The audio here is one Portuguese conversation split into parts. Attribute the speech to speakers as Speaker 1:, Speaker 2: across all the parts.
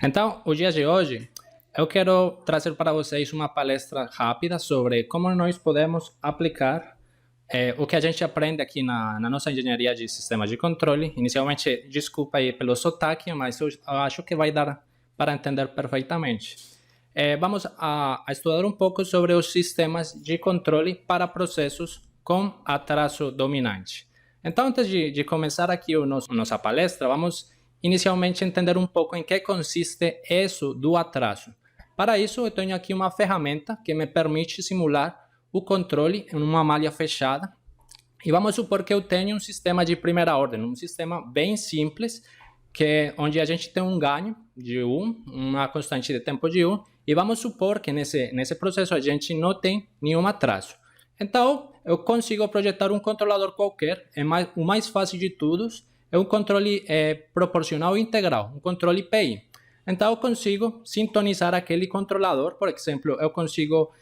Speaker 1: Então, o dia de hoje, eu quero trazer para vocês uma palestra rápida sobre como nós podemos aplicar o que a gente aprende aqui na nossa engenharia de sistemas de controle. Inicialmente, desculpa aí pelo sotaque, mas eu acho que vai dar para entender perfeitamente. Vamos a estudar um pouco sobre os sistemas de controle para processos com atraso dominante. Então, antes de começar aqui nossa palestra, vamos inicialmente entender um pouco em que consiste isso do atraso. Para isso, eu tenho aqui uma ferramenta que me permite simular o controle em uma malha fechada. E vamos supor que eu tenho um sistema de primeira ordem, um sistema bem simples, onde a gente tem um ganho de 1, uma constante de tempo de 1, e vamos supor que nesse processo a gente não tem nenhum atraso. Então, eu consigo projetar um controlador qualquer, o mais fácil de todos é um controle proporcional integral, um controle PI. Então, eu consigo sintonizar aquele controlador. Por exemplo,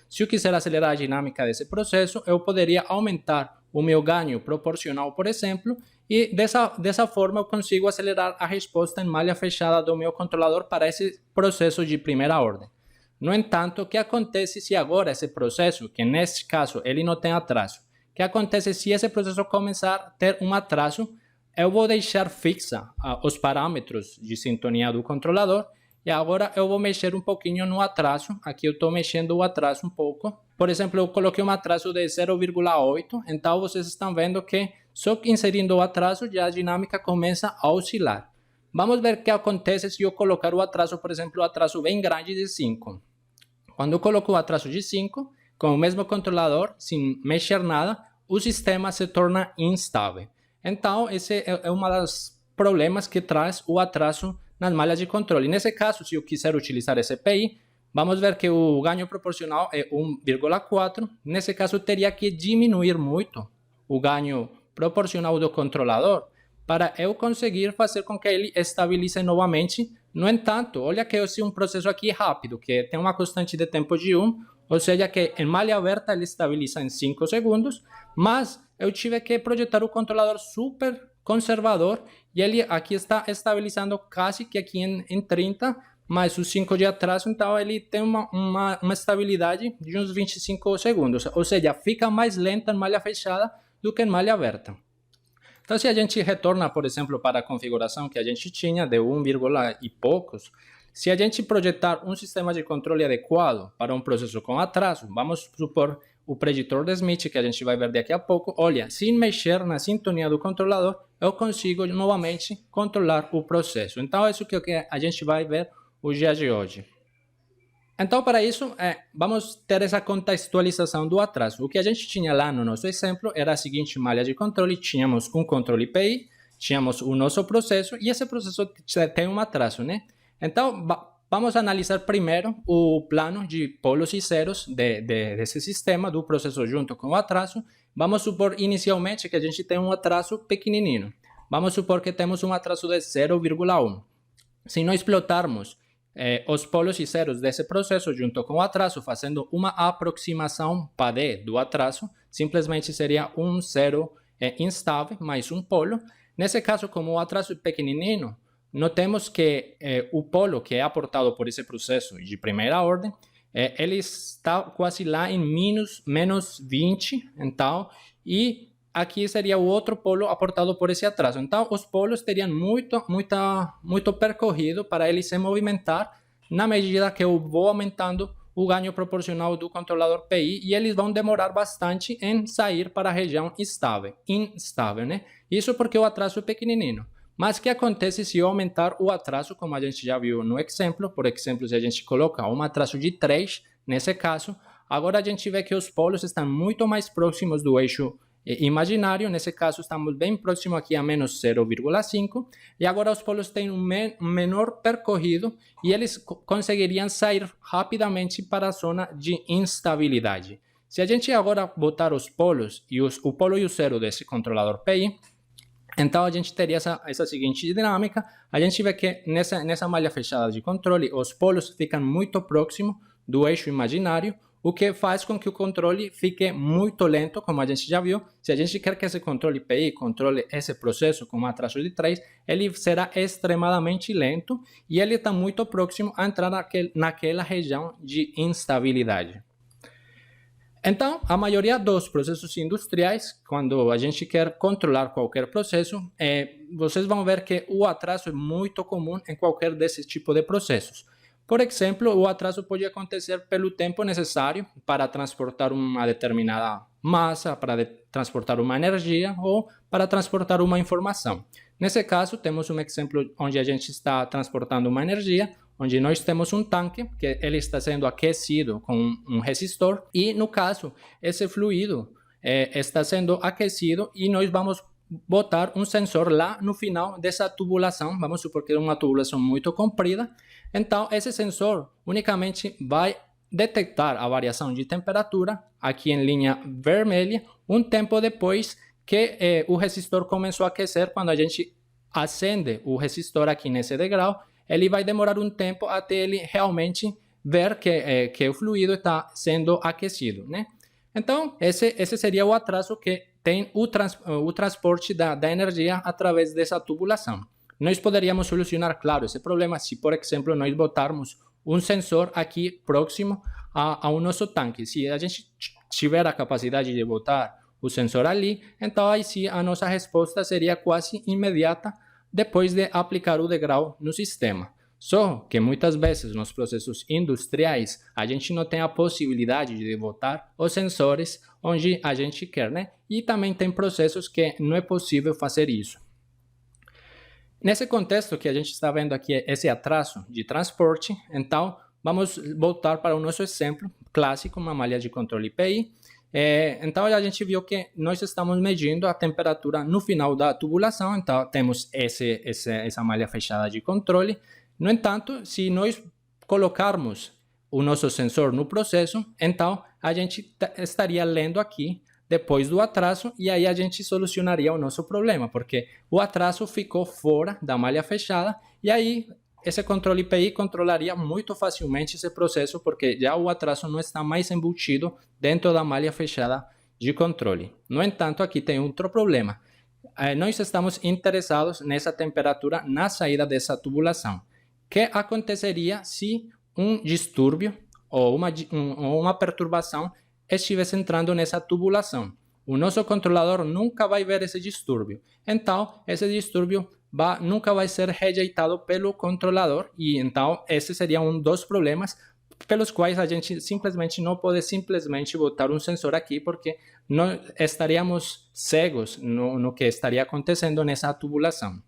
Speaker 1: se eu quiser acelerar a dinâmica desse processo, eu poderia aumentar o meu ganho proporcional, por exemplo, e dessa forma eu consigo acelerar a resposta em malha fechada do meu controlador para esse processo de primeira ordem. No entanto, o que acontece se agora esse processo, que nesse caso ele não tem atraso, o que acontece se esse processo começar a ter um atraso? Eu vou deixar fixa os parâmetros de sintonia do controlador e agora eu vou mexer um pouquinho no atraso. Aqui eu estou mexendo o atraso um pouco. Por exemplo, eu coloquei um atraso de 0,8, então vocês estão vendo que só inserindo o atraso já a dinâmica começa a oscilar. Vamos ver o que acontece se eu colocar o atraso, por exemplo, o atraso bem grande de 5. Quando eu coloco o atraso de 5, com o mesmo controlador, sem mexer nada, o sistema se torna instável. Então, esse é um dos problemas que traz o atraso nas malhas de controle. Nesse caso, se eu quiser utilizar esse PI, vamos ver que o ganho proporcional é 1,4. Nesse caso, eu teria que diminuir muito o ganho proporcional do controlador para eu conseguir fazer com que ele estabilize novamente. No entanto, olha que esse é um processo aqui rápido, que tem uma constante de tempo de 1, ou seja, que em malha aberta ele estabiliza em 5 segundos, mas eu tive que projetar o controlador super conservador e ele aqui está estabilizando quase que aqui em 30, mais os 5 de atraso, então ele tem uma estabilidade de uns 25 segundos, ou seja, fica mais lenta em malha fechada do que em malha aberta. Então, se a gente retorna, por exemplo, para a configuração que a gente tinha de 1, e poucos, se a gente projetar um sistema de controle adequado para um processo com atraso, vamos supor o preditor de Smith, que a gente vai ver daqui a pouco, olha, sem mexer na sintonia do controlador, eu consigo novamente controlar o processo. Então, é isso que a gente vai ver o dia de hoje. Então, para isso, vamos ter essa contextualização do atraso. O que a gente tinha lá no nosso exemplo era a seguinte malha de controle: tínhamos um controle PI, tínhamos o nosso processo, e esse processo tem um atraso, né? Então, vamos analisar primeiro o plano de polos e zeros desse sistema, do processo junto com o atraso. Vamos supor inicialmente que a gente tem um atraso pequenininho. Vamos supor que temos um atraso de 0,1. Se nós plotarmos os polos e zeros desse processo junto com o atraso, fazendo uma aproximação PAD do atraso, simplesmente seria um zero instável mais um polo. Nesse caso, como o atraso é pequenininho, notemos que o polo que é aportado por esse processo de primeira ordem, ele está quase lá em menos 20, então, e aqui seria o outro polo aportado por esse atraso. Então, os polos teriam muito percorrido para ele se movimentar na medida que eu vou aumentando o ganho proporcional do controlador PI, e eles vão demorar bastante em sair para a região instável, né? Isso porque o atraso é pequenininho. Mas o que acontece se eu aumentar o atraso, como a gente já viu no exemplo? Por exemplo, se a gente colocar um atraso de 3, nesse caso, agora a gente vê que os polos estão muito mais próximos do eixo imaginário. Nesse caso, estamos bem próximo aqui a menos 0,5, e agora os polos têm um menor percorrido e eles conseguiriam sair rapidamente para a zona de instabilidade. Se a gente agora botar os polos, o polo e o zero desse controlador PI, então a gente teria essa seguinte dinâmica. A gente vê que nessa malha fechada de controle, os polos ficam muito próximos do eixo imaginário, o que faz com que o controle fique muito lento, como a gente já viu. Se a gente quer que esse controle PI controle esse processo com um atraso de 3, ele será extremadamente lento e ele está muito próximo a entrar naquela região de instabilidade. Então, a maioria dos processos industriais, quando a gente quer controlar qualquer processo, vocês vão ver que o atraso é muito comum em qualquer desses tipos de processos. Por exemplo, o atraso pode acontecer pelo tempo necessário para transportar uma determinada massa, para transportar uma energia ou para transportar uma informação. Nesse caso, temos um exemplo onde a gente está transportando uma energia, onde nós temos um tanque que ele está sendo aquecido com um resistor e, no caso, esse fluido está sendo aquecido e nós vamos botar um sensor lá no final dessa tubulação. Vamos supor que é uma tubulação muito comprida. Então, esse sensor unicamente vai detectar a variação de temperatura aqui em linha vermelha um tempo depois que o resistor começou a aquecer. Quando a gente acende o resistor aqui nesse degrau, ele vai demorar um tempo até ele realmente ver que o fluido está sendo aquecido, né? Então, esse seria o atraso que tem o transporte da energia através dessa tubulação. Nós poderíamos solucionar, claro, esse problema se, por exemplo, nós botarmos um sensor aqui próximo ao nosso tanque. Se a gente tiver a capacidade de botar o sensor ali, então aí sim a nossa resposta seria quase imediata depois de aplicar o degrau no sistema. Só que muitas vezes nos processos industriais a gente não tem a possibilidade de botar os sensores onde a gente quer, né? E também tem processos que não é possível fazer isso. Nesse contexto que a gente está vendo aqui, esse atraso de transporte, então vamos voltar para o nosso exemplo clássico, uma malha de controle PI. Então a gente viu que nós estamos medindo a temperatura no final da tubulação, então temos essa malha fechada de controle. No entanto, se nós colocarmos o nosso sensor no processo, então a gente estaria lendo aqui depois do atraso e aí a gente solucionaria o nosso problema, porque o atraso ficou fora da malha fechada e aí esse controle PI controlaria muito facilmente esse processo, porque já o atraso não está mais embutido dentro da malha fechada de controle. No entanto, aqui tem outro problema. Nós estamos interessados nessa temperatura na saída dessa tubulação. O que aconteceria se um distúrbio ou uma perturbação estivesse entrando nessa tubulação? O nosso controlador nunca vai ver esse distúrbio. Então, esse distúrbio nunca vai ser rejeitado pelo controlador e então esse seria um dos problemas pelos quais a gente simplesmente não pode botar um sensor aqui, porque não estaríamos cegos no que estaria acontecendo nessa tubulação.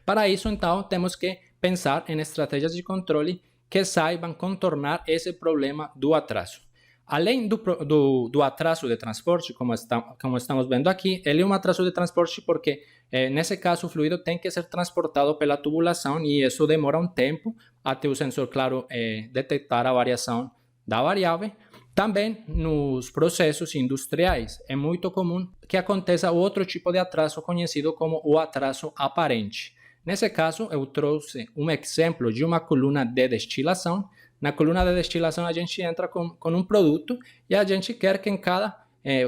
Speaker 1: Para isso, então, temos que pensar em estratégias de controle que saibam contornar esse problema do atraso. Além do atraso de transporte, como estamos vendo aqui, ele é um atraso de transporte porque, nesse caso, o fluido tem que ser transportado pela tubulação e isso demora um tempo até o sensor, claro, detectar a variação da variável. Também nos processos industriais é muito comum que aconteça outro tipo de atraso conhecido como o atraso aparente. Nesse caso, eu trouxe um exemplo de uma coluna de destilação. Na coluna de destilação, a gente entra com um produto e a gente quer que em cada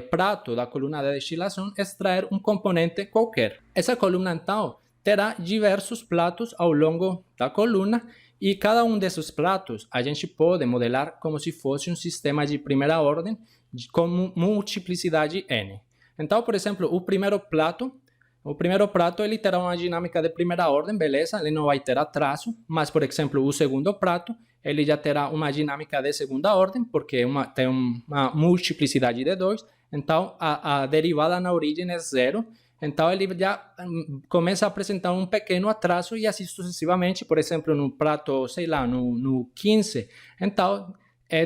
Speaker 1: prato da coluna de destilação extrair um componente qualquer. Essa coluna, então, terá diversos pratos ao longo da coluna e cada um desses pratos a gente pode modelar como se fosse um sistema de primeira ordem com multiplicidade n. Então, por exemplo, o primeiro prato ele terá uma dinâmica de primeira ordem, beleza? Ele não vai ter atraso, mas, por exemplo, o segundo prato ele já terá uma dinâmica de segunda ordem, porque tem uma multiplicidade de 2, então a derivada na origem é zero, então ele já começa a apresentar um pequeno atraso e assim sucessivamente. Por exemplo, no prato, sei lá, no 15, então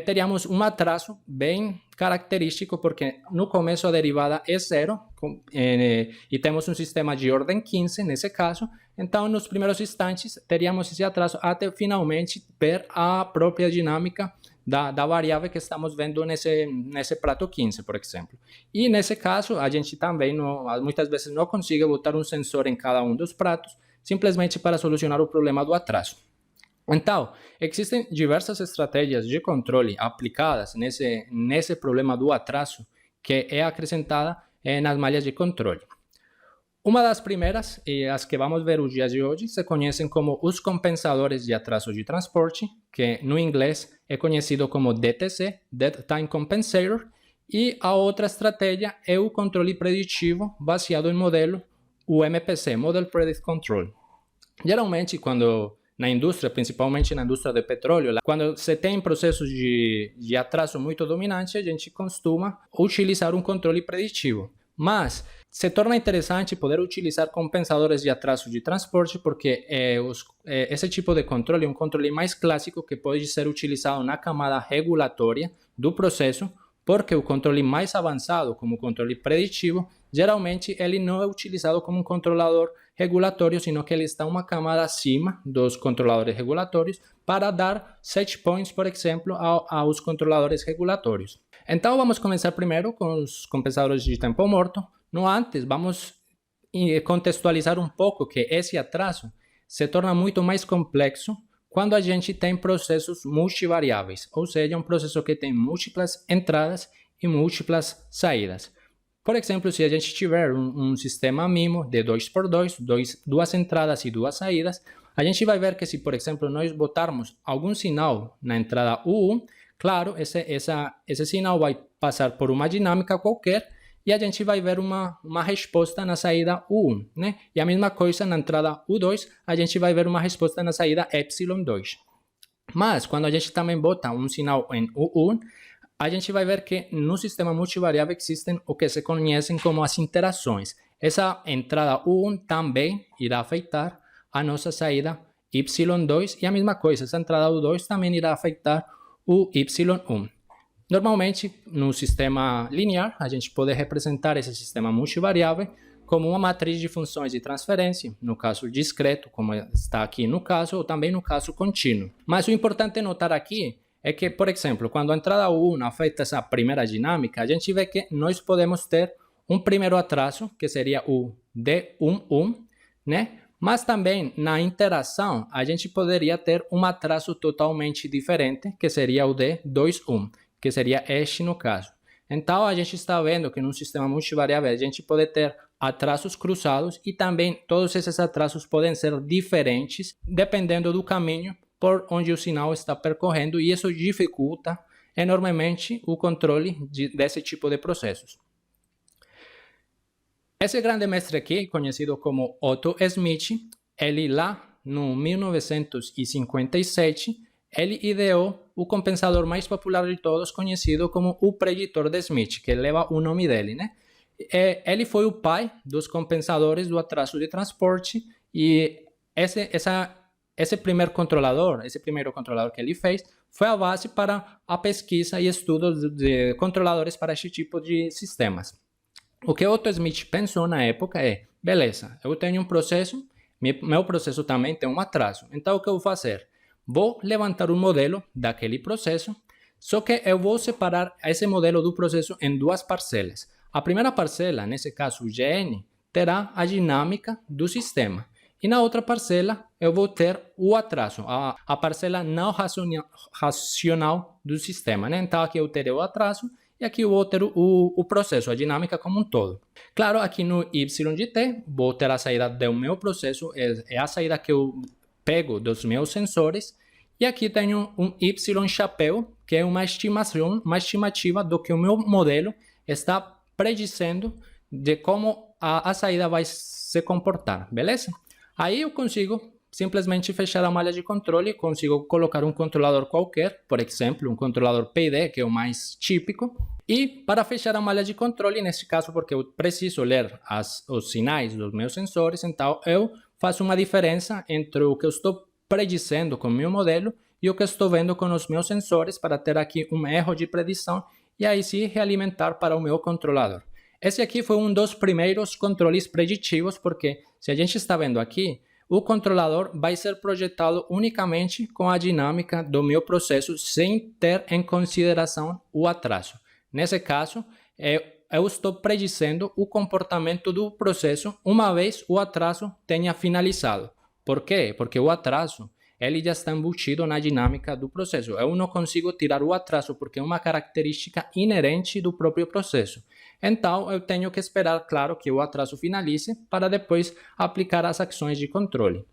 Speaker 1: teríamos um atraso bem característico, porque no começo a derivada é zero e temos um sistema de ordem 15 nesse caso. Então, nos primeiros instantes, teríamos esse atraso até finalmente ver a própria dinâmica da variável que estamos vendo nesse prato 15, por exemplo. E nesse caso, a gente também muitas vezes não consegue botar um sensor em cada um dos pratos, simplesmente para solucionar o problema do atraso. Então, existem diversas estratégias de controle aplicadas nesse problema do atraso que é acrescentada nas malhas de controle. Uma das primeiras, e as que vamos ver os dias de hoje, se conhecem como os compensadores de atraso de transporte, que no inglês é conhecido como DTC, Dead Time Compensator, e a outra estratégia é o controle preditivo baseado em modelo, o MPC, Model Predict Control. Geralmente, quando na indústria, principalmente na indústria de petróleo, quando se tem processos de atraso muito dominante, a gente costuma utilizar um controle preditivo. Mas se torna interessante poder utilizar compensadores de atraso de transporte, porque esse tipo de controle é um controle mais clássico que pode ser utilizado na camada regulatória do processo, porque o controle mais avançado, como o controle preditivo, geralmente ele não é utilizado como um controlador regulatório, sino que ele está uma camada acima dos controladores regulatórios para dar set points, por exemplo, aos controladores regulatórios. Então, vamos começar primeiro com os compensadores de tempo morto. No antes, vamos contextualizar um pouco que esse atraso se torna muito mais complexo quando a gente tem processos multivariáveis, ou seja, um processo que tem múltiplas entradas e múltiplas saídas. Por exemplo, se a gente tiver um sistema MIMO de 2x2, duas entradas e duas saídas, a gente vai ver que se, por exemplo, nós botarmos algum sinal na entrada U1, claro, esse sinal vai passar por uma dinâmica qualquer e a gente vai ver uma resposta na saída U1, né? E a mesma coisa na entrada U2, a gente vai ver uma resposta na saída ε2. Mas, quando a gente também bota um sinal em U1, a gente vai ver que no sistema multivariável existem o que se conhecem como as interações. Essa entrada U1 também irá afetar a nossa saída y2 e a mesma coisa, essa entrada U2 também irá afetar o y1. Normalmente, no sistema linear, a gente pode representar esse sistema multivariável como uma matriz de funções de transferência, no caso discreto, como está aqui no caso, ou também no caso contínuo. Mas o importante notar aqui é que, por exemplo, quando a entrada U1 afeta essa primeira dinâmica, a gente vê que nós podemos ter um primeiro atraso, que seria o D11, né? Mas também na interação, a gente poderia ter um atraso totalmente diferente, que seria o D21, que seria este no caso. Então, a gente está vendo que num sistema multivariável a gente pode ter atrasos cruzados e também todos esses atrasos podem ser diferentes dependendo do caminho por onde o sinal está percorrendo e isso dificulta enormemente o controle desse tipo de processos. Esse grande mestre aqui, conhecido como Otto Schmidt, ele lá no 1957, ele ideou o compensador mais popular de todos, conhecido como o preditor de Schmidt, que leva o nome dele, né? Ele foi o pai dos compensadores do atraso de transporte e esse primeiro controlador que ele fez, foi a base para a pesquisa e estudos de controladores para este tipo de sistemas. O que Otto Schmidt pensou na época é, beleza, eu tenho um processo, meu processo também tem um atraso, então o que eu vou fazer? Vou levantar um modelo daquele processo, só que eu vou separar esse modelo do processo em duas parcelas. A primeira parcela, nesse caso o GN, terá a dinâmica do sistema. E na outra parcela, eu vou ter o atraso, a parcela não racional do sistema, né? Então, aqui eu terei o atraso e aqui eu vou ter o processo, a dinâmica como um todo. Claro, aqui no y de t, vou ter a saída do meu processo, é a saída que eu pego dos meus sensores. E aqui tenho um y chapéu, que é uma estimativa do que o meu modelo está predizendo de como a saída vai se comportar, beleza? Aí eu consigo simplesmente fechar a malha de controle, consigo colocar um controlador qualquer, por exemplo, um controlador PID, que é o mais típico. E para fechar a malha de controle, nesse caso, porque eu preciso ler os sinais dos meus sensores, então eu faço uma diferença entre o que eu estou predizendo com o meu modelo e o que eu estou vendo com os meus sensores para ter aqui um erro de predição e aí sim realimentar para o meu controlador. Esse aqui foi um dos primeiros controles preditivos, porque se a gente está vendo aqui, o controlador vai ser projetado unicamente com a dinâmica do meu processo, sem ter em consideração o atraso. Nesse caso, eu estou predizendo o comportamento do processo uma vez o atraso tenha finalizado. Por quê? Porque o atraso ele já está embutido na dinâmica do processo. Eu não consigo tirar o atraso porque é uma característica inerente do próprio processo. Então, eu tenho que esperar, claro, que o atraso finalize para depois aplicar as ações de controle.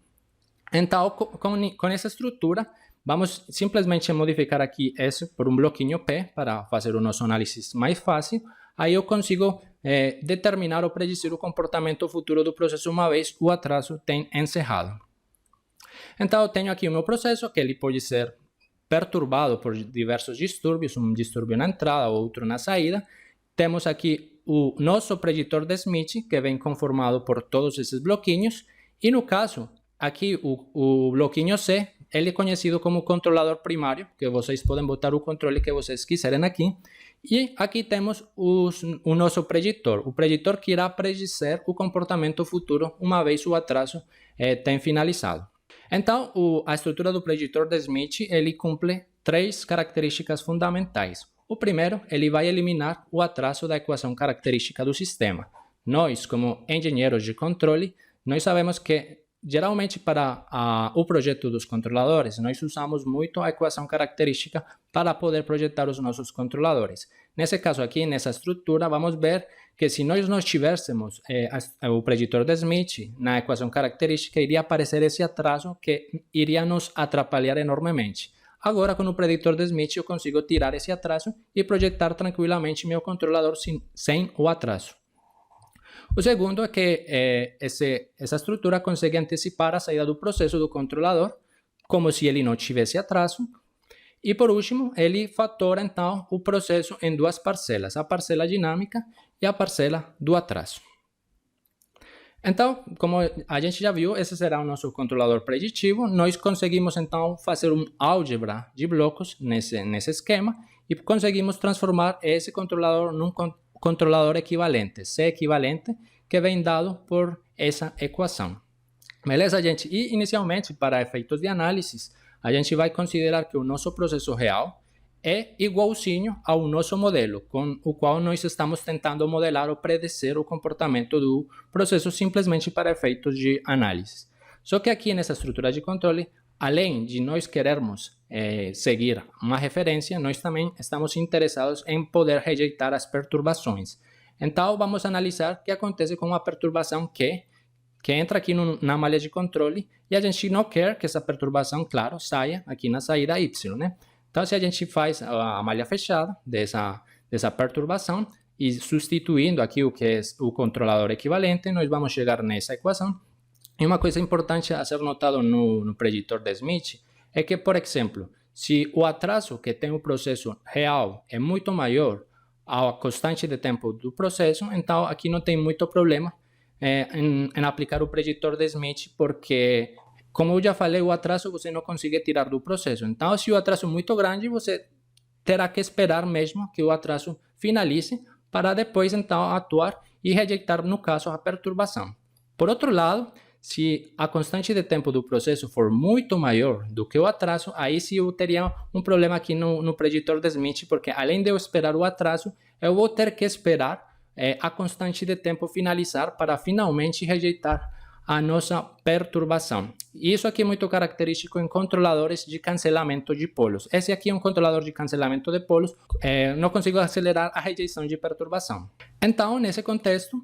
Speaker 1: Então, com essa estrutura, vamos simplesmente modificar aqui S por um bloquinho P para fazer o nosso análise mais fácil. Aí eu consigo determinar ou predizer o comportamento futuro do processo uma vez o atraso tenha encerrado. Então, eu tenho aqui o meu processo, que ele pode ser perturbado por diversos distúrbios, um distúrbio na entrada, outro na saída. Temos aqui o nosso preditor de Smith, que vem conformado por todos esses bloquinhos. E no caso, aqui o bloquinho C, ele é conhecido como controlador primário, que vocês podem botar o controle que vocês quiserem aqui. E aqui temos o nosso preditor, o preditor que irá predizer o comportamento futuro uma vez o atraso tenha finalizado. Então, a estrutura do preditor de Smith, ele cumpre 3 características fundamentais. O primeiro, ele vai eliminar o atraso da equação característica do sistema. Nós, como engenheiros de controle, nós sabemos que, geralmente, para o projeto dos controladores, nós usamos muito a equação característica para poder projetar os nossos controladores. Nesse caso aqui, nessa estrutura, vamos ver que se nós não tivéssemos o preditor de Smith na equação característica, iria aparecer esse atraso que iria nos atrapalhar enormemente. Agora, com o preditor de Smith, eu consigo tirar esse atraso e projetar tranquilamente meu controlador sem o atraso. O segundo é que essa estrutura consegue antecipar a saída do processo do controlador, como se ele não tivesse atraso. E por último, ele fatora então o processo em 2 parcelas, a parcela dinâmica e a parcela do atraso. Então, como a gente já viu, esse será o nosso controlador preditivo. Nós conseguimos então fazer uma álgebra de blocos nesse esquema e conseguimos transformar esse controlador num controlador equivalente, C equivalente, que vem dado por essa equação. Beleza, gente? E inicialmente, para efeitos de análise, a gente vai considerar que o nosso processo real é igualzinho ao nosso modelo, com o qual nós estamos tentando modelar ou predizer o comportamento do processo simplesmente para efeitos de análise. Só que aqui nessa estrutura de controle, além de nós querermos seguir uma referência, nós também estamos interessados em poder rejeitar as perturbações. Então, vamos analisar o que acontece com uma perturbação que entra aqui na malha de controle e a gente não quer que essa perturbação, claro, saia aqui na saída Y, né? Então, se a gente faz a malha fechada dessa perturbação e substituindo aqui o que é o controlador equivalente, nós vamos chegar nessa equação. E uma coisa importante a ser notado no preditor de Smith é que, por exemplo, se o atraso que tem o processo real é muito maior à constante de tempo do processo, então aqui não tem muito problema em aplicar o preditor de Smith, porque, como eu já falei, o atraso você não consegue tirar do processo. Então, se o atraso é muito grande, você terá que esperar mesmo que o atraso finalize para depois, então, atuar e rejeitar, no caso, a perturbação. Por outro lado, se a constante de tempo do processo for muito maior do que o atraso, aí sim eu teria um problema aqui no preditor de Smith, porque além de eu esperar o atraso, eu vou ter que esperar a constante de tempo finalizar para finalmente rejeitar a nossa perturbação. Isso aqui é muito característico em controladores de cancelamento de polos. Esse aqui é um controlador de cancelamento de polos, não consigo acelerar a rejeição de perturbação. Então, nesse contexto,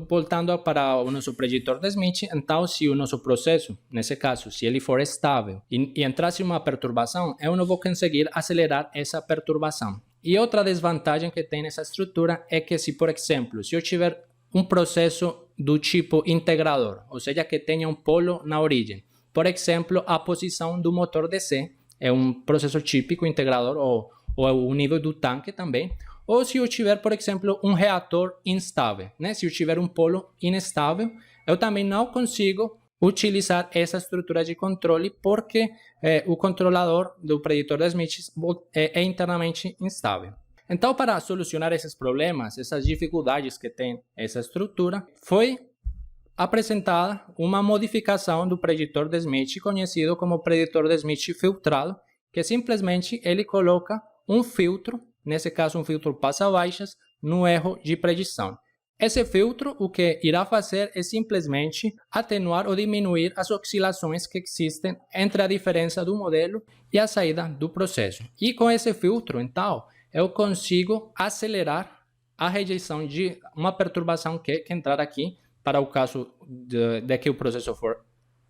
Speaker 1: voltando para o nosso preditor de Smith, então se o nosso processo, nesse caso, se ele for estável e entrasse uma perturbação, eu não vou conseguir acelerar essa perturbação. E outra desvantagem que tem nessa estrutura é que se, por exemplo, se eu tiver um processo do tipo integrador, ou seja, que tenha um polo na origem, por exemplo, a posição do motor DC é um processo típico integrador, ou o nível do tanque também, ou se eu tiver, por exemplo, um reator instável, né? Se eu tiver um polo inestável, eu também não consigo utilizar essa estrutura de controle porque o controlador do preditor de Smith é internamente instável. Então, para solucionar esses problemas, essas dificuldades que tem essa estrutura, foi apresentada uma modificação do preditor de Smith, conhecido como preditor de Smith filtrado, que simplesmente ele coloca um filtro, nesse caso um filtro passa-baixas, no erro de predição. Esse filtro o que irá fazer é simplesmente atenuar ou diminuir as oscilações que existem entre a diferença do modelo e a saída do processo. E com esse filtro, então, eu consigo acelerar a rejeição de uma perturbação que entrar aqui, para o caso de que o processo for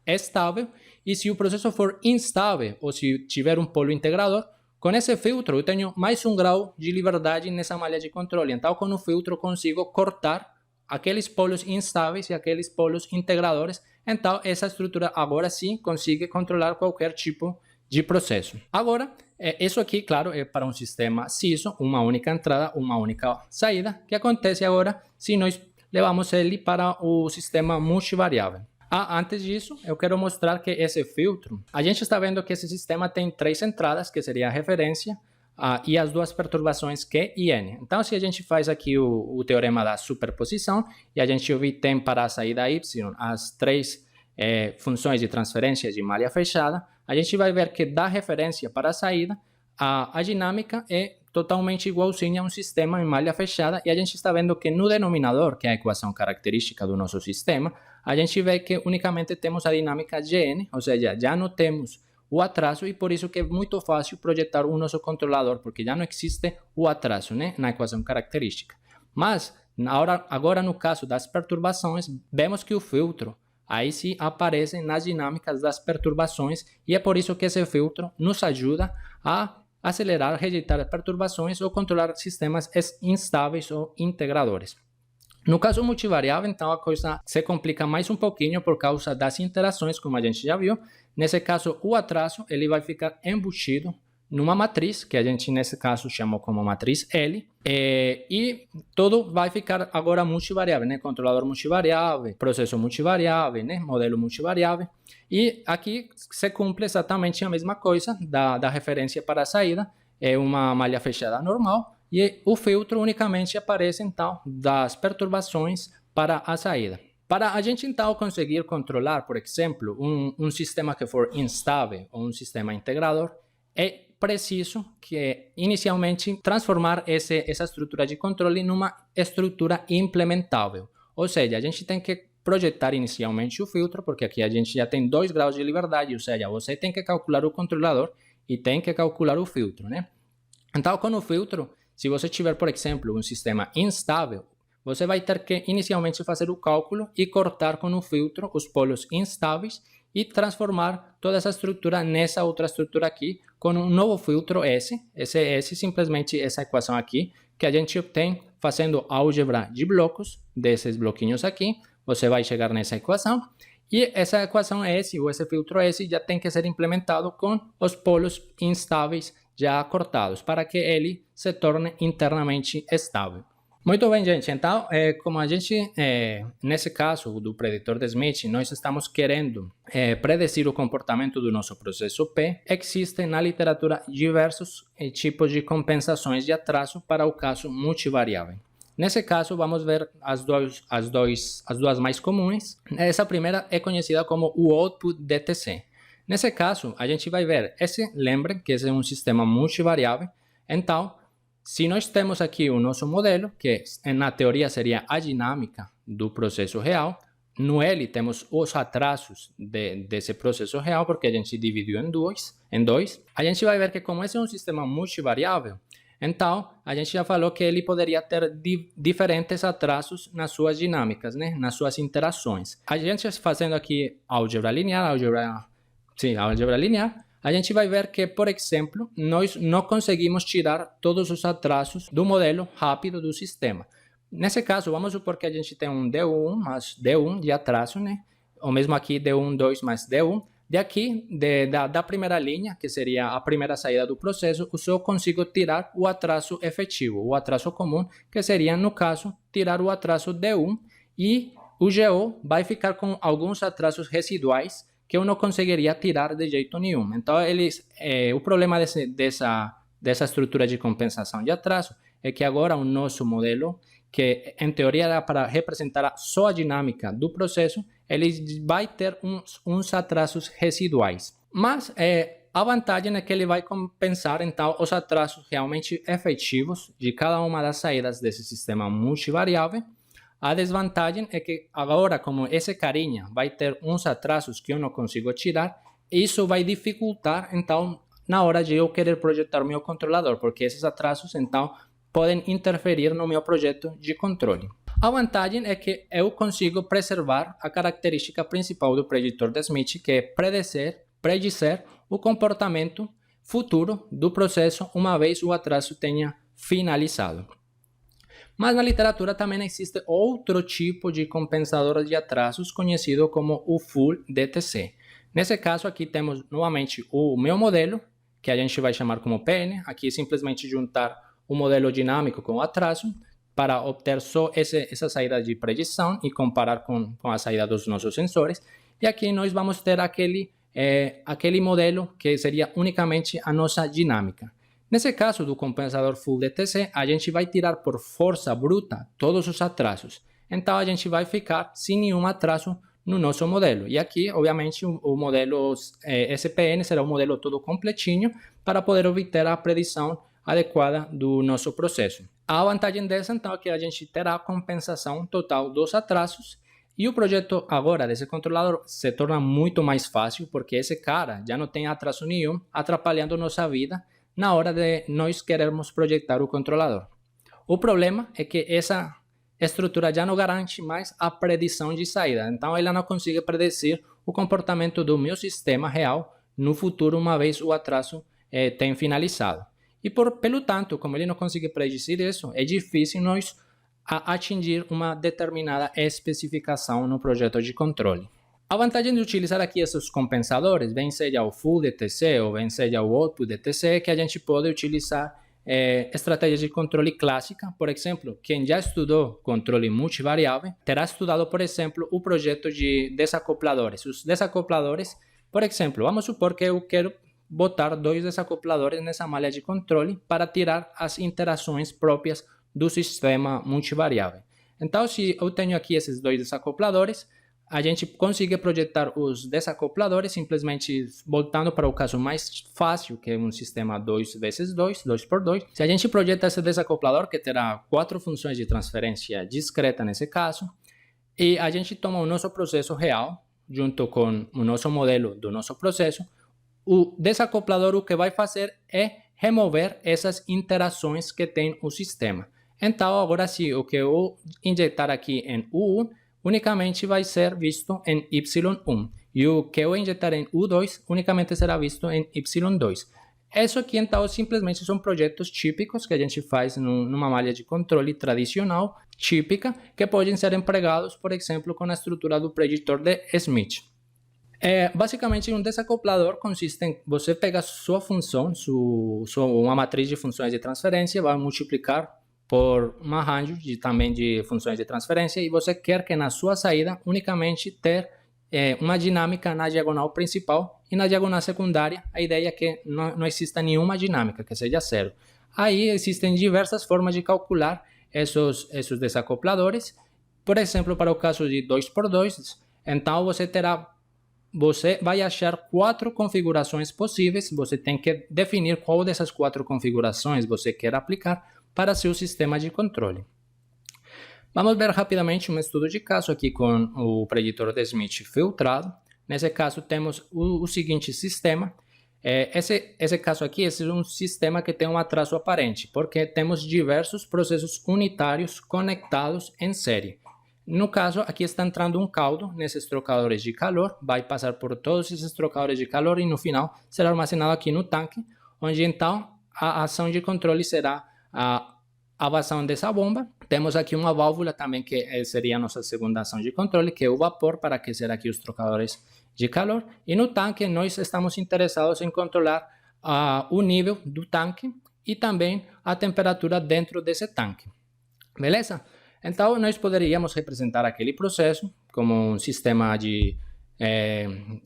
Speaker 1: estável, e se o processo for instável, ou se tiver um polo integrador, com esse filtro eu tenho mais um grau de liberdade nessa malha de controle. Então, com o filtro consigo cortar aqueles polos instáveis e aqueles polos integradores. Então, essa estrutura agora sim consegue controlar qualquer tipo de processo. Agora, isso aqui, claro, é para um sistema CISO, uma única entrada, uma única saída. O que acontece agora se nós levamos ele para o sistema multivariável? Antes disso, eu quero mostrar que esse filtro, a gente está vendo que esse sistema tem 3 entradas, que seria a referência, e as 2 perturbações Q e N. Então, se a gente faz aqui o teorema da superposição, e a gente obtém para a saída Y as 3 funções de transferência de malha fechada, a gente vai ver que da referência para a saída, a dinâmica é totalmente igualzinha a um sistema em malha fechada, e a gente está vendo que no denominador, que é a equação característica do nosso sistema, a gente vê que unicamente temos a dinâmica Gn, ou seja, já não temos o atraso, e por isso que é muito fácil projetar o nosso controlador, porque já não existe o atraso, né, na equação característica. Mas, agora no caso das perturbações, vemos que o filtro aí sim aparece nas dinâmicas das perturbações, e é por isso que esse filtro nos ajuda a acelerar, rejeitar perturbações ou controlar sistemas instáveis ou integradores. No caso multivariável, então, a coisa se complica mais um pouquinho por causa das interações, como a gente já viu. Nesse caso, o atraso ele vai ficar embutido numa matriz, que a gente nesse caso chamou como matriz L, e tudo vai ficar agora multivariável, né? Controlador multivariável, processo multivariável, né? Modelo multivariável. E aqui se cumpre exatamente a mesma coisa da referência para a saída, é uma malha fechada normal, e o filtro unicamente aparece, então, das perturbações para a saída. Para a gente, então, conseguir controlar, por exemplo, um sistema que for instável ou um sistema integrador, é preciso que, inicialmente, transformar essa estrutura de controle numa estrutura implementável. Ou seja, a gente tem que projetar inicialmente o filtro, porque aqui a gente já tem 2 graus de liberdade, ou seja, você tem que calcular o controlador e tem que calcular o filtro, né? Então, com o filtro, se você tiver, por exemplo, um sistema instável, você vai ter que inicialmente fazer o cálculo e cortar com o filtro os polos instáveis e transformar toda essa estrutura nessa outra estrutura aqui com um novo filtro S. Esse S simplesmente essa equação aqui que a gente obtém fazendo álgebra de blocos desses bloquinhos aqui. Você vai chegar nessa equação e essa equação S ou esse filtro S já tem que ser implementado com os polos instáveis já cortados para que ele se torne internamente estável. Muito bem, gente. Então, como a gente, nesse caso do preditor de Smith, nós estamos querendo predecir o comportamento do nosso processo P, existem na literatura diversos tipos de compensações de atraso para o caso multivariável. Nesse caso, vamos ver as duas mais comuns. Essa primeira é conhecida como o Output DTC. Nesse caso, a gente vai ver, lembrem que esse é um sistema multivariável, então, se nós temos aqui o nosso modelo, que na teoria seria a dinâmica do processo real, no L temos os atrasos desse processo real, porque a gente dividiu em dois, a gente vai ver que como esse é um sistema multivariável, então a gente já falou que ele poderia ter diferentes atrasos nas suas dinâmicas, né? Nas suas interações. A gente fazendo aqui álgebra linear, a gente vai ver que, por exemplo, nós não conseguimos tirar todos os atrasos do modelo rápido do sistema. Nesse caso, vamos supor que a gente tem um D1 mais D1 de atraso, né? Ou mesmo aqui D1, 2 mais D1. De aqui, da primeira linha, que seria a primeira saída do processo, eu só consigo tirar o atraso efetivo, o atraso comum, que seria, no caso, tirar o atraso D1 e o GO vai ficar com alguns atrasos residuais que eu não conseguiria tirar de jeito nenhum. Então, o problema dessa estrutura de compensação de atraso é que agora o nosso modelo, que em teoria era para representar só a dinâmica do processo, ele vai ter uns atrasos residuais. Mas a vantagem é que ele vai compensar, então, os atrasos realmente efetivos de cada uma das saídas desse sistema multivariável. A desvantagem é que agora, como esse carinha vai ter uns atrasos que eu não consigo tirar, isso vai dificultar, então, na hora de eu querer projetar meu controlador, porque esses atrasos, então, podem interferir no meu projeto de controle. A vantagem é que eu consigo preservar a característica principal do preditor de Smith, que é predizer o comportamento futuro do processo uma vez o atraso tenha finalizado. Mas na literatura também existe outro tipo de compensador de atrasos conhecido como o Full DTC. Nesse caso aqui temos novamente o meu modelo, que a gente vai chamar como PN, aqui simplesmente juntar o modelo dinâmico com o atraso para obter só essa saída de predição e comparar com a saída dos nossos sensores. E aqui nós vamos ter aquele modelo que seria unicamente a nossa dinâmica. Nesse caso do compensador Full DTC, a gente vai tirar por força bruta todos os atrasos. Então a gente vai ficar sem nenhum atraso no nosso modelo. E aqui, obviamente, o modelo SPN será um modelo todo completinho para poder obter a predição adequada do nosso processo. A vantagem dessa, então, é que a gente terá a compensação total dos atrasos e o projeto agora desse controlador se torna muito mais fácil porque esse cara já não tem atraso nenhum atrapalhando nossa vida na hora de nós querermos projetar o controlador. O problema é que essa estrutura já não garante mais a predição de saída, então ela não consegue predecir o comportamento do meu sistema real no futuro, uma vez o atraso tenha finalizado. E pelo tanto, como ele não consegue predizer isso, é difícil nós atingir uma determinada especificação no projeto de controle. A vantagem de utilizar aqui esses compensadores, bem seja o Full DTC ou bem seja o Output DTC, é que a gente pode utilizar estratégias de controle clássica. Por exemplo, quem já estudou controle multivariável terá estudado, por exemplo, o projeto de desacopladores. Os desacopladores, por exemplo, vamos supor que eu quero botar 2 desacopladores nessa malha de controle para tirar as interações próprias do sistema multivariável. Então, se eu tenho aqui esses 2 desacopladores, a gente consegue projetar os desacopladores simplesmente voltando para o caso mais fácil, que é um sistema 2x2, 2x2. Se a gente projeta esse desacoplador, que terá 4 funções de transferência discreta nesse caso, e a gente toma o nosso processo real, junto com o nosso modelo do nosso processo, o desacoplador o que vai fazer é remover essas interações que tem o sistema. Então, agora sim, o que eu injetar aqui em U1 unicamente vai ser visto em Y1 e o que eu injetar em U2 unicamente será visto em Y2. Isso aqui, então, simplesmente são projetos típicos que a gente faz numa malha de controle tradicional, típica, que podem ser empregados, por exemplo, com a estrutura do preditor de Smith. Basicamente, um desacoplador consiste em você pegar sua função, uma matriz de funções de transferência, vai multiplicar por uma range também de funções de transferência e você quer que na sua saída unicamente ter uma dinâmica na diagonal principal e na diagonal secundária a ideia é que não exista nenhuma dinâmica, que seja zero. Aí existem diversas formas de calcular esses desacopladores. Por exemplo, para o caso de 2x2, então você vai achar 4 configurações possíveis, você tem que definir qual dessas 4 configurações você quer aplicar para seu sistema de controle. Vamos ver rapidamente um estudo de caso aqui com o preditor de Smith filtrado. Nesse caso temos o seguinte sistema. Esse caso aqui é um sistema que tem um atraso aparente, porque temos diversos processos unitários conectados em série. No caso, aqui está entrando um caldo nesses trocadores de calor, vai passar por todos esses trocadores de calor e no final será armazenado aqui no tanque, onde então a ação de controle será a vazão dessa bomba. Temos aqui uma válvula também que seria a nossa segunda ação de controle, que é o vapor para aquecer aqui os trocadores de calor. E no tanque nós estamos interessados em controlar o nível do tanque e também a temperatura dentro desse tanque. Beleza? Então nós poderíamos representar aquele processo como um sistema de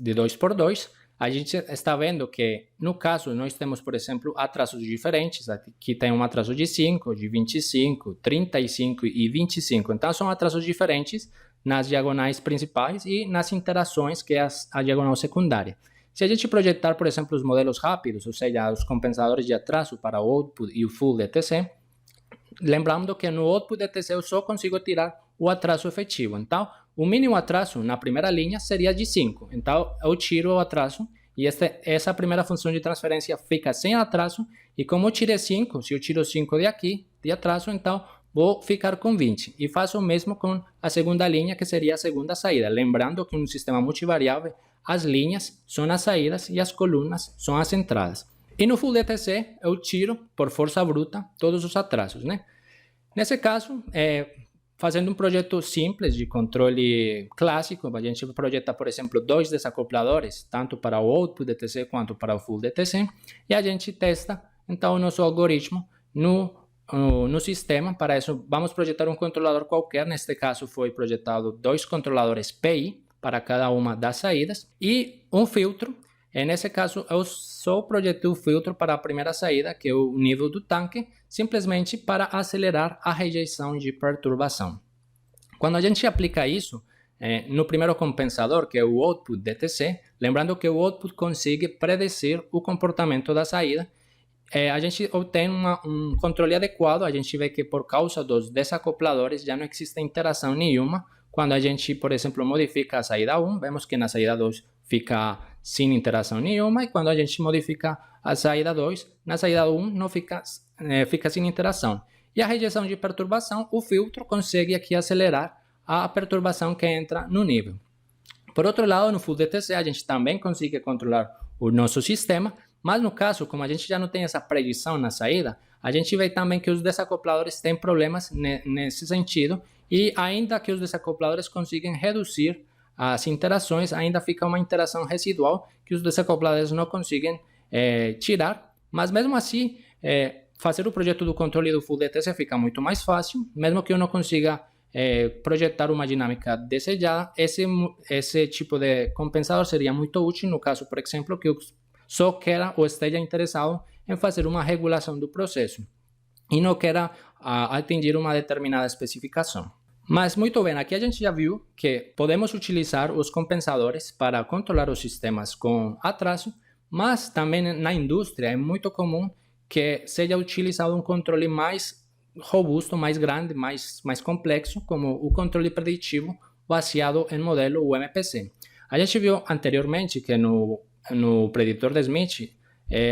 Speaker 1: 2x2. A gente está vendo que, no caso, nós temos, por exemplo, atrasos diferentes. Aqui tem um atraso de 5, de 25, 35 e 25. Então, são atrasos diferentes nas diagonais principais e nas interações, que é a diagonal secundária. Se a gente projetar, por exemplo, os modelos rápidos, ou seja, os compensadores de atraso para o Output e o Full DTC, lembrando que no Output DTC eu só consigo tirar o atraso efetivo. Então, o mínimo atraso na primeira linha seria de 5. Então, eu tiro o atraso e essa primeira função de transferência fica sem atraso. E como eu tirei 5, se eu tiro 5 de aqui, de atraso, então vou ficar com 20. E faço o mesmo com a segunda linha, que seria a segunda saída. Lembrando que no sistema multivariável, as linhas são as saídas e as colunas são as entradas. E no Full DTC, eu tiro, por força bruta, todos os atrasos, né? Nesse caso, fazendo um projeto simples de controle clássico, a gente projeta, por exemplo, 2 desacopladores, tanto para o Output DTC quanto para o Full DTC, e a gente testa, então, o nosso algoritmo no sistema. Para isso, vamos projetar um controlador qualquer. Neste caso, foi projetado 2 controladores PI para cada uma das saídas e um filtro. Nesse caso, eu só projetei o filtro para a primeira saída, que é o nível do tanque, simplesmente para acelerar a rejeição de perturbação. Quando a gente aplica isso no primeiro compensador, que é o Output DTC, lembrando que o Output consegue predizer o comportamento da saída, a gente obtém um controle adequado. A gente vê que por causa dos desacopladores já não existe interação nenhuma. Quando a gente, por exemplo, modifica a saída 1, vemos que na saída 2 fica sem interação nenhuma, e quando a gente modifica a saída 2, na saída 1 não fica sem interação. E a rejeição de perturbação, o filtro consegue aqui acelerar a perturbação que entra no nível. Por outro lado, no Full DTC, a gente também consegue controlar o nosso sistema, mas no caso, como a gente já não tem essa predição na saída, a gente vê também que os desacopladores têm problemas nesse sentido, e ainda que os desacopladores consigam reduzir as interações, ainda fica uma interação residual que os desacopladores não conseguem tirar. Mas mesmo assim, fazer o projeto do controle do Full DTC fica muito mais fácil. Mesmo que eu não consiga projetar uma dinâmica desejada, esse tipo de compensador seria muito útil no caso, por exemplo, que eu só queira ou esteja interessado em fazer uma regulação do processo e não queira atingir uma determinada especificação. Mas muito bem, aqui a gente já viu que podemos utilizar os compensadores para controlar os sistemas com atraso, mas também na indústria é muito comum que seja utilizado um controle mais robusto, mais grande, mais complexo, como o controle preditivo baseado em modelo UMPC. A gente viu anteriormente que no preditor de Smith,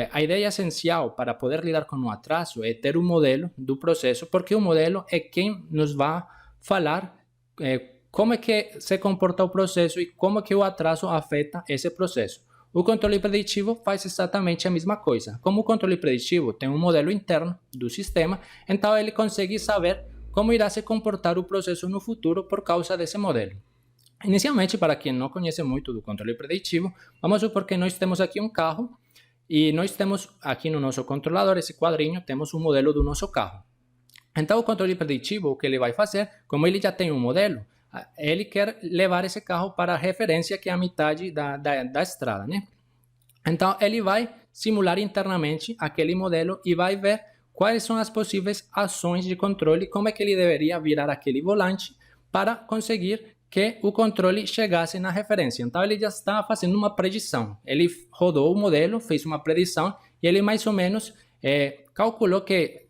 Speaker 1: a ideia essencial para poder lidar com o atraso é ter um modelo do processo, porque o modelo é quem nos vai falar como é que se comporta o processo e como é que o atraso afeta esse processo. O controle preditivo faz exatamente a mesma coisa. Como o controle preditivo tem um modelo interno do sistema, então ele consegue saber como irá se comportar o processo no futuro por causa desse modelo. Inicialmente, para quem não conhece muito do controle preditivo, vamos supor que nós temos aqui um carro e nós temos aqui no nosso controlador, esse quadrinho, temos um modelo do nosso carro. Então, o controle preditivo, o que ele vai fazer, como ele já tem um modelo, ele quer levar esse carro para a referência, que é a metade da estrada, né? Então, ele vai simular internamente aquele modelo e vai ver quais são as possíveis ações de controle, como é que ele deveria virar aquele volante para conseguir que o controle chegasse na referência. Então, ele já está fazendo uma predição. Ele rodou o modelo, fez uma predição e ele mais ou menos calculou que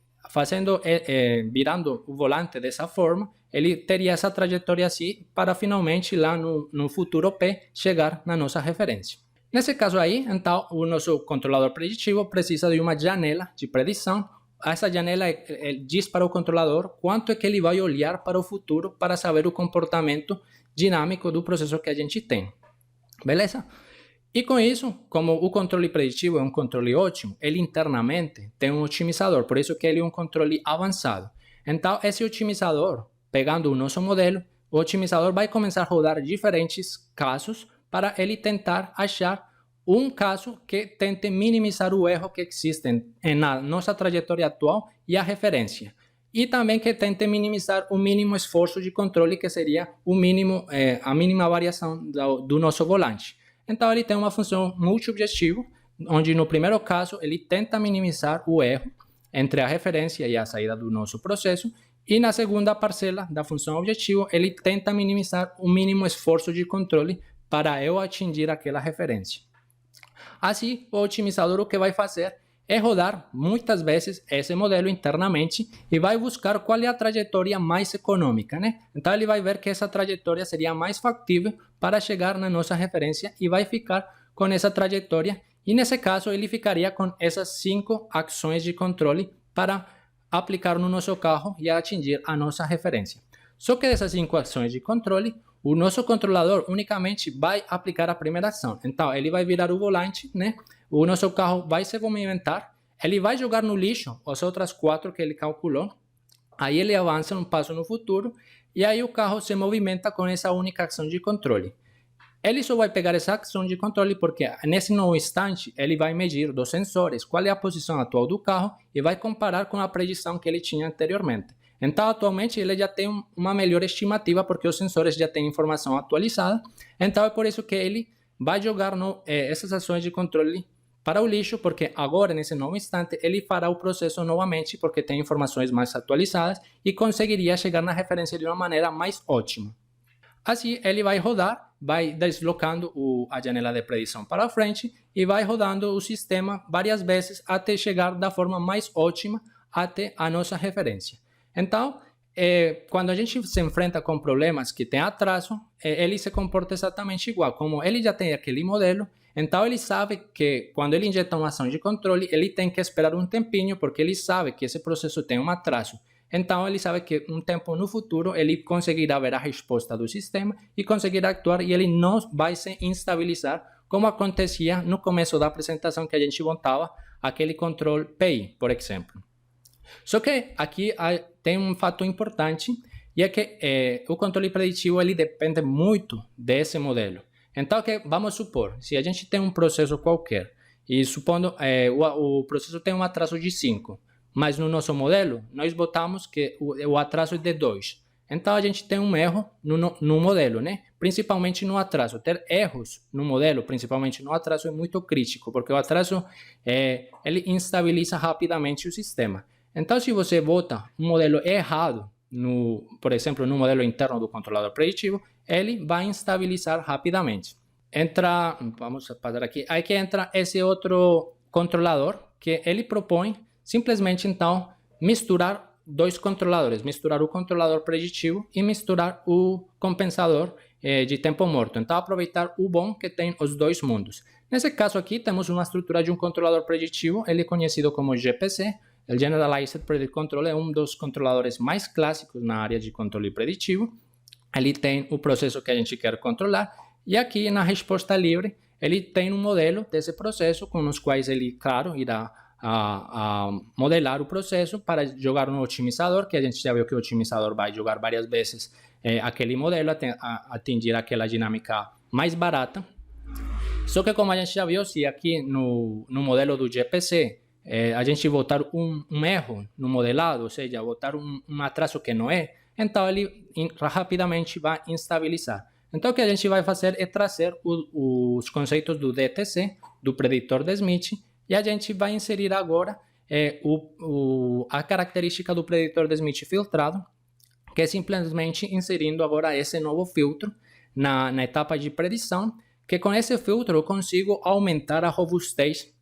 Speaker 1: virando o volante dessa forma, ele teria essa trajetória assim para finalmente lá no futuro P chegar na nossa referência. Nesse caso aí, então, o nosso controlador preditivo precisa de uma janela de predição. Essa janela diz para o controlador quanto é que ele vai olhar para o futuro para saber o comportamento dinâmico do processo que a gente tem. Beleza? E com isso, como o controle preditivo é um controle ótimo, ele internamente tem um otimizador, por isso que ele é um controle avançado. Então, esse otimizador, pegando o nosso modelo, o otimizador vai começar a rodar diferentes casos para ele tentar achar um caso que tente minimizar o erro que existe na nossa trajetória atual e a referência. E também que tente minimizar o mínimo esforço de controle, que seria a mínima variação do nosso volante. Então, ele tem uma função multi-objetivo, onde no primeiro caso ele tenta minimizar o erro entre a referência e a saída do nosso processo, e na segunda parcela da função objetivo ele tenta minimizar o mínimo esforço de controle para eu atingir aquela referência. Assim, o otimizador o que vai fazer é rodar muitas vezes esse modelo internamente e vai buscar qual é a trajetória mais econômica, né? Então ele vai ver que essa trajetória seria mais factível para chegar na nossa referência e vai ficar com essa trajetória. E nesse caso ele ficaria com essas 5 ações de controle para aplicar no nosso carro e atingir a nossa referência. Só que dessas 5 ações de controle, o nosso controlador unicamente vai aplicar a primeira ação. Então, ele vai virar o volante, né? O nosso carro vai se movimentar, ele vai jogar no lixo as outras 4 que ele calculou, aí ele avança um passo no futuro, e aí o carro se movimenta com essa única ação de controle. Ele só vai pegar essa ação de controle porque nesse novo instante ele vai medir dos sensores qual é a posição atual do carro e vai comparar com a predição que ele tinha anteriormente. Então, atualmente, ele já tem uma melhor estimativa porque os sensores já têm informação atualizada. Então, é por isso que ele vai jogar essas ações de controle para o lixo, porque agora, nesse novo instante, ele fará o processo novamente porque tem informações mais atualizadas e conseguiria chegar na referência de uma maneira mais ótima. Assim, ele vai rodar, vai deslocando a janela de predição para a frente e vai rodando o sistema várias vezes até chegar da forma mais ótima até a nossa referência. Então, quando a gente se enfrenta com problemas que têm atraso, ele se comporta exatamente igual. Como ele já tem aquele modelo, então ele sabe que quando ele injeta uma ação de controle, ele tem que esperar um tempinho, porque ele sabe que esse processo tem um atraso. Então, ele sabe que um tempo no futuro, ele conseguirá ver a resposta do sistema e conseguirá actuar, e ele não vai se instabilizar, como acontecia no começo da apresentação que a gente montava aquele controle PI, por exemplo. Só que aqui tem um fato importante, e é que o controle preditivo ele depende muito desse modelo. Então, vamos supor, se a gente tem um processo qualquer, e supondo o processo tem um atraso de 5, mas no nosso modelo nós botamos que o atraso é de 2. Então, a gente tem um erro no modelo, né? Principalmente no atraso. Ter erros no modelo, principalmente no atraso, é muito crítico, porque o atraso ele instabiliza rapidamente o sistema. Então, se você bota um modelo errado, por exemplo, no modelo interno do controlador preditivo, ele vai instabilizar rapidamente. Vamos passar aqui, aí que entra esse outro controlador, que ele propõe simplesmente, então, misturar 2 controladores, misturar o controlador preditivo e misturar o compensador de tempo morto. Então, aproveitar o bom que tem os 2 mundos. Nesse caso aqui, temos uma estrutura de um controlador preditivo, ele é conhecido como GPC, o Generalized Predictive Control é um dos controladores mais clássicos na área de controle preditivo. Ele tem o processo que a gente quer controlar e aqui na resposta livre ele tem um modelo desse processo com os quais ele, claro, irá a modelar o processo para jogar no otimizador, que a gente já viu que o otimizador vai jogar várias vezes aquele modelo até atingir aquela dinâmica mais barata. Só que como a gente já viu, se aqui no modelo do GPC a gente botar um erro no modelado, ou seja, botar um atraso que não é, então ele rapidamente vai instabilizar. Então o que a gente vai fazer é trazer os conceitos do DTC, do preditor de Smith, e a gente vai inserir agora a característica do preditor de Smith filtrado, que é simplesmente inserindo agora esse novo filtro na etapa de predição, que com esse filtro eu consigo aumentar a robustez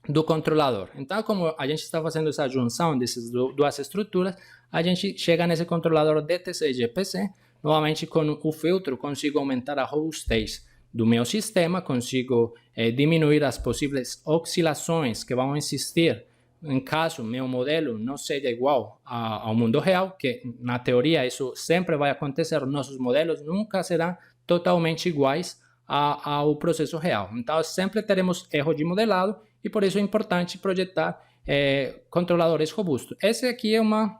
Speaker 1: do controlador. Então, como a gente está fazendo essa junção dessas 2 estruturas, a gente chega nesse controlador DTC e GPC, novamente com o filtro consigo aumentar a robustez do meu sistema, consigo diminuir as possíveis oscilações que vão existir em caso meu modelo não seja igual ao mundo real, que na teoria isso sempre vai acontecer, nossos modelos nunca serão totalmente iguais ao processo real. Então, sempre teremos erro de modelado e por isso é importante projetar controladores robustos. Essa aqui é uma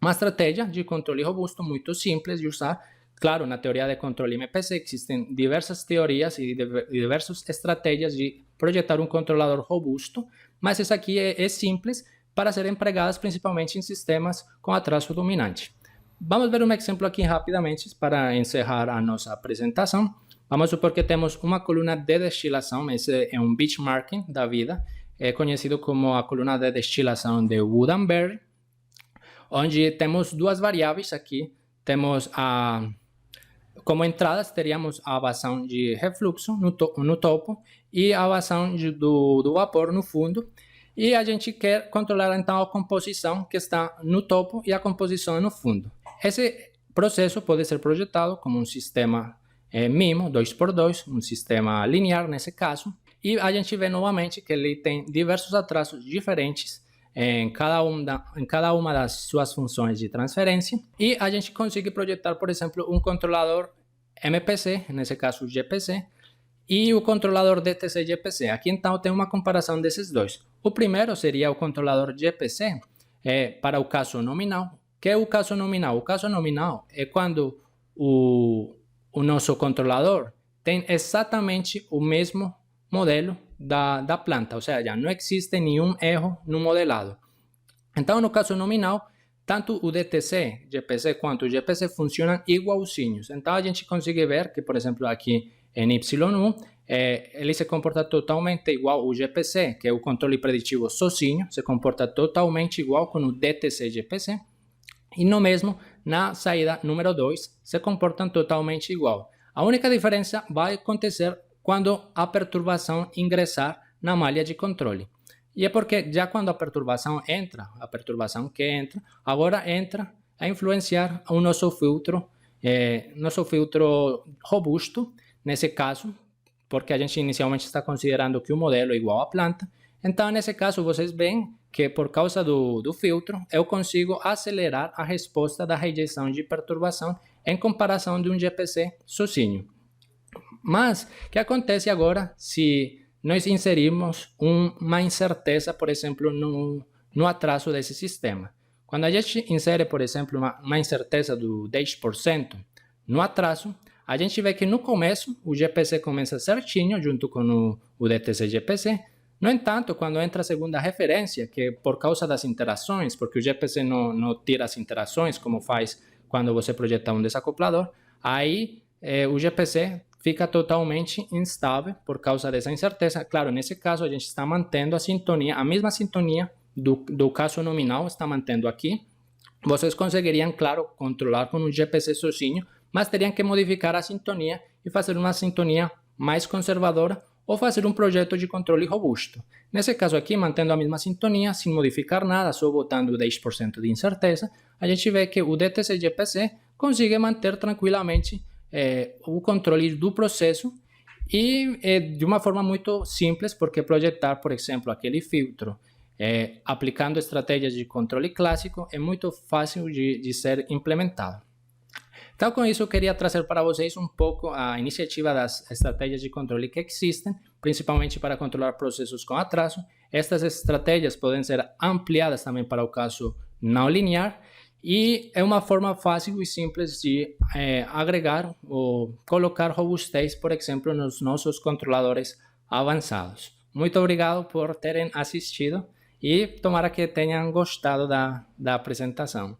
Speaker 1: estratégia de controle robusto muito simples de usar. Claro, na teoria de controle MPC existem diversas teorias e diversas estratégias de projetar um controlador robusto, mas essa aqui é simples para ser empregada principalmente em sistemas com atraso dominante. Vamos ver um exemplo aqui rapidamente para encerrar a nossa apresentação. Vamos supor que temos uma coluna de destilação, esse é um benchmarking da vida, é conhecido como a coluna de destilação de Wood&Berry, onde temos 2 variáveis aqui. Temos como entradas, teríamos a vazão de refluxo no topo e a vazão do vapor no fundo. E a gente quer controlar então a composição que está no topo e a composição no fundo. Esse processo pode ser projetado como um sistema MIMO 2x2, um sistema linear nesse caso, e a gente vê novamente que ele tem diversos atrasos diferentes em cada uma das suas funções de transferência, e a gente consegue projetar, por exemplo, um controlador MPC, nesse caso GPC, e o controlador DTC-GPC. Aqui então tem uma comparação desses dois. O primeiro seria o controlador GPC para o caso nominal. O que é o caso nominal? O caso nominal é quando o nosso controlador tem exatamente o mesmo modelo da planta, ou seja, não existe nenhum erro no modelado. Então, no caso nominal, tanto o DTC, GPC quanto o GPC funcionam igualzinhos. Então, a gente consegue ver que, por exemplo, aqui em Y1, ele se comporta totalmente igual ao GPC, que é o controle preditivo sozinho, se comporta totalmente igual com o DTC-GPC. E no mesmo, na saída número 2, se comportam totalmente igual. A única diferença vai acontecer quando a perturbação ingressar na malha de controle. E é porque já quando a perturbação que entra, agora entra a influenciar o nosso filtro robusto, nesse caso, porque a gente inicialmente está considerando que o modelo é igual à planta. Então, nesse caso, vocês veem que por causa do filtro, eu consigo acelerar a resposta da rejeição de perturbação em comparação de um GPC sozinho. Mas, o que acontece agora se nós inserirmos uma incerteza, por exemplo, no atraso desse sistema? Quando a gente insere, por exemplo, uma incerteza do 10% no atraso, a gente vê que no começo o GPC começa certinho junto com o DTC-GPC. No entanto, quando entra a segunda referência, que por causa das interações, porque o GPC não tira as interações como faz quando você projeta um desacoplador, aí o GPC fica totalmente instável por causa dessa incerteza. Claro, nesse caso a gente está mantendo a sintonia, a mesma sintonia do caso nominal, está mantendo aqui. Vocês conseguiriam, claro, controlar com um GPC sozinho, mas teriam que modificar a sintonia e fazer uma sintonia mais conservadora ou fazer um projeto de controle robusto. Nesse caso aqui, mantendo a mesma sintonia, sem modificar nada, só botando 10% de incerteza, a gente vê que o DTC-GPC consegue manter tranquilamente o controle do processo e de uma forma muito simples, porque projetar, por exemplo, aquele filtro aplicando estratégias de controle clássico é muito fácil de ser implementado. Então, com isso, eu queria trazer para vocês um pouco a iniciativa das estratégias de controle que existem, principalmente para controlar processos com atraso. Estas estratégias podem ser ampliadas também para o caso não linear e é uma forma fácil e simples de agregar ou colocar robustez, por exemplo, nos nossos controladores avançados. Muito obrigado por terem assistido e tomara que tenham gostado da apresentação.